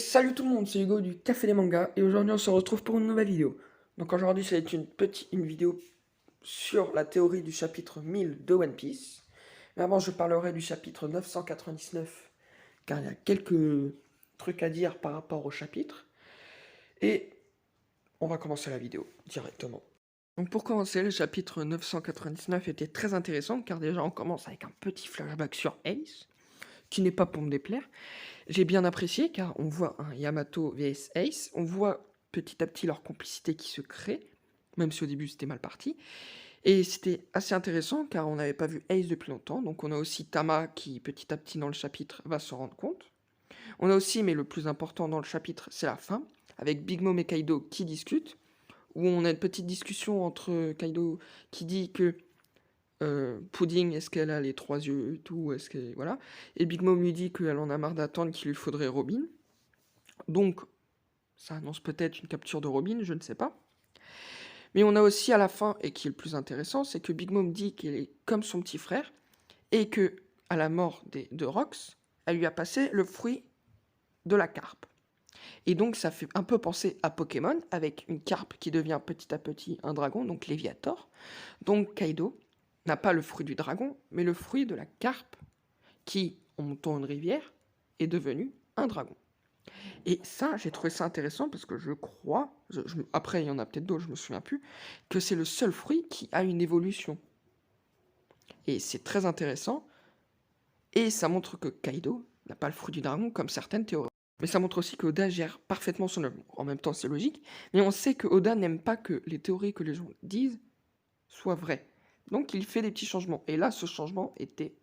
Salut tout le monde, c'est Hugo du Café des Mangas et aujourd'hui on se retrouve pour une nouvelle vidéo. Donc aujourd'hui ça va être une vidéo sur la théorie du chapitre 1000 de One Piece. Mais avant je parlerai du chapitre 999 car il y a quelques trucs à dire par rapport au chapitre. Et on va commencer la vidéo directement. Donc pour commencer, le chapitre 999 était très intéressant car déjà on commence avec un petit flashback sur Ace, qui n'est pas pour me déplaire. J'ai bien apprécié car on voit un Yamato vs Ace, on voit petit à petit leur complicité qui se crée, même si au début c'était mal parti. Et c'était assez intéressant car on n'avait pas vu Ace depuis longtemps, donc on a aussi Tama qui petit à petit dans le chapitre va se rendre compte. On a aussi, mais le plus important dans le chapitre, c'est la fin, avec Big Mom et Kaido qui discutent, où on a une petite discussion entre Kaido qui dit que Pudding, est-ce qu'elle a les 3 yeux et tout, est-ce que voilà. Et Big Mom lui dit qu'elle en a marre d'attendre, qu'il lui faudrait Robin. Donc, ça annonce peut-être une capture de Robin, je ne sais pas. Mais on a aussi à la fin, et qui est le plus intéressant, c'est que Big Mom dit qu'elle est comme son petit frère, et que, à la mort de Rox, elle lui a passé le fruit de la carpe. Et donc ça fait un peu penser à Pokémon, avec une carpe qui devient petit à petit un dragon, donc Léviator. Donc Kaido n'a pas le fruit du dragon, mais le fruit de la carpe, qui, en montant une rivière, est devenu un dragon. Et ça, j'ai trouvé ça intéressant parce que je crois, après il y en a peut-être d'autres, je me souviens plus, que c'est le seul fruit qui a une évolution. Et c'est très intéressant, et ça montre que Kaido n'a pas le fruit du dragon comme certaines théories. Mais ça montre aussi que Oda gère parfaitement son œuvre. En même temps, c'est logique, mais on sait que Oda n'aime pas que les théories que les gens disent soient vraies. Donc il fait des petits changements. Et là, ce changement était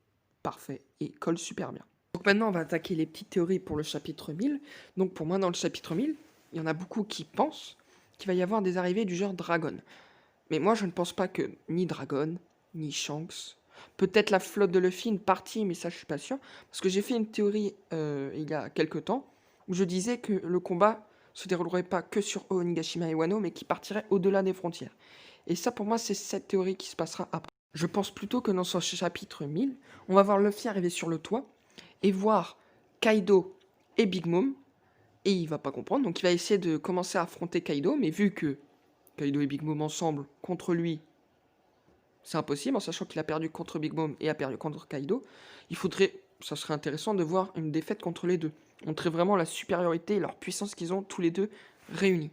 parfait et colle super bien. Donc maintenant, on va attaquer les petites théories pour le chapitre 1000. Donc pour moi, dans le chapitre 1000, il y en a beaucoup qui pensent qu'il va y avoir des arrivées du genre Dragon. Mais moi, je ne pense pas que ni Dragon, ni Shanks, peut-être la flotte de Luffy, une partie, mais ça, je suis pas sûr. Parce que j'ai fait une théorie il y a quelques temps, où je disais que le combat se déroulerait pas que sur Onigashima et Wano, mais qui partirait au-delà des frontières. Et ça, pour moi, c'est cette théorie qui se passera après. Je pense plutôt que dans ce chapitre 1000, on va voir Luffy arriver sur le toit, et voir Kaido et Big Mom, et il va pas comprendre, donc il va essayer de commencer à affronter Kaido, mais vu que Kaido et Big Mom ensemble contre lui, c'est impossible, en sachant qu'il a perdu contre Big Mom et a perdu contre Kaido, ça serait intéressant de voir une défaite contre les deux, montrer vraiment la supériorité et leur puissance qu'ils ont tous les deux réunis.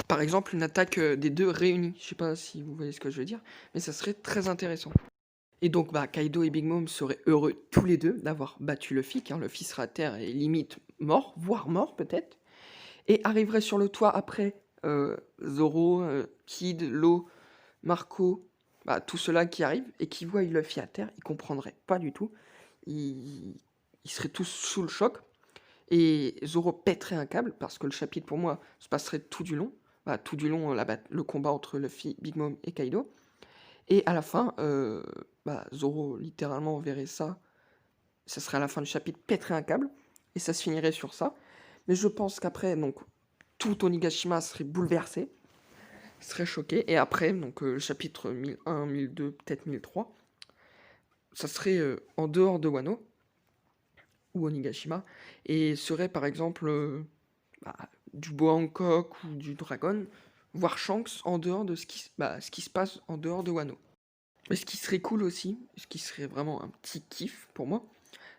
Par exemple, une attaque des deux réunis, je sais pas si vous voyez ce que je veux dire, mais ça serait très intéressant. Et donc, Kaido et Big Mom seraient heureux tous les deux d'avoir battu Luffy, car Luffy sera à terre et limite mort, voire mort peut-être. Et arriverait sur le toit après Zoro, Kid, Law, Marco, tout cela qui arrive et qui voient Luffy à terre, ils comprendraient pas du tout. Ils seraient tous sous le choc. Et Zoro pèterait un câble, parce que le chapitre pour moi se passerait tout du long. Tout du long, le combat entre Luffy, Big Mom et Kaido. Et à la fin, Zoro littéralement verrait ça. Ça serait à la fin du chapitre, pèterait un câble. Et ça se finirait sur ça. Mais je pense qu'après, donc, tout Onigashima serait bouleversé. Serait choqué. Et après, donc, chapitre 1001, 1002, peut-être 1003, ça serait en dehors de Wano, ou Onigashima. Et serait par exemple du Boa Hancock ou du Dragon, voire Shanks en dehors de ce qui se passe en dehors de Wano. Mais ce qui serait cool aussi, ce qui serait vraiment un petit kiff pour moi,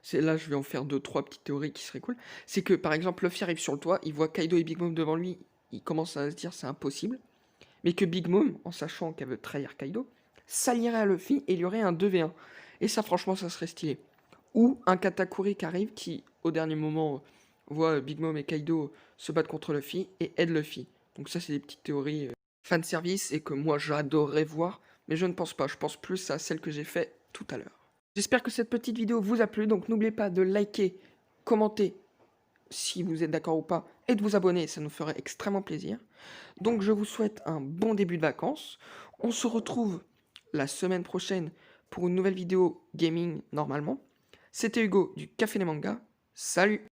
c'est là je vais en faire 2-3 petites théories qui seraient cool, c'est que par exemple Luffy arrive sur le toit, il voit Kaido et Big Mom devant lui, il commence à se dire c'est impossible, mais que Big Mom, en sachant qu'elle veut trahir Kaido, s'allierait à Luffy et il y aurait un 2v1. Et ça franchement ça serait stylé. Ou un Katakuri qui arrive, qui au dernier moment voit Big Mom et Kaido se battre contre Luffy et aide Luffy. Donc ça c'est des petites théories fanservice et que moi j'adorerais voir, mais je ne pense pas, je pense plus à celle que j'ai fait tout à l'heure. J'espère que cette petite vidéo vous a plu, donc n'oubliez pas de liker, commenter si vous êtes d'accord ou pas, et de vous abonner, ça nous ferait extrêmement plaisir. Donc je vous souhaite un bon début de vacances, on se retrouve la semaine prochaine pour une nouvelle vidéo gaming normalement. C'était Hugo du Café des Mangas, salut!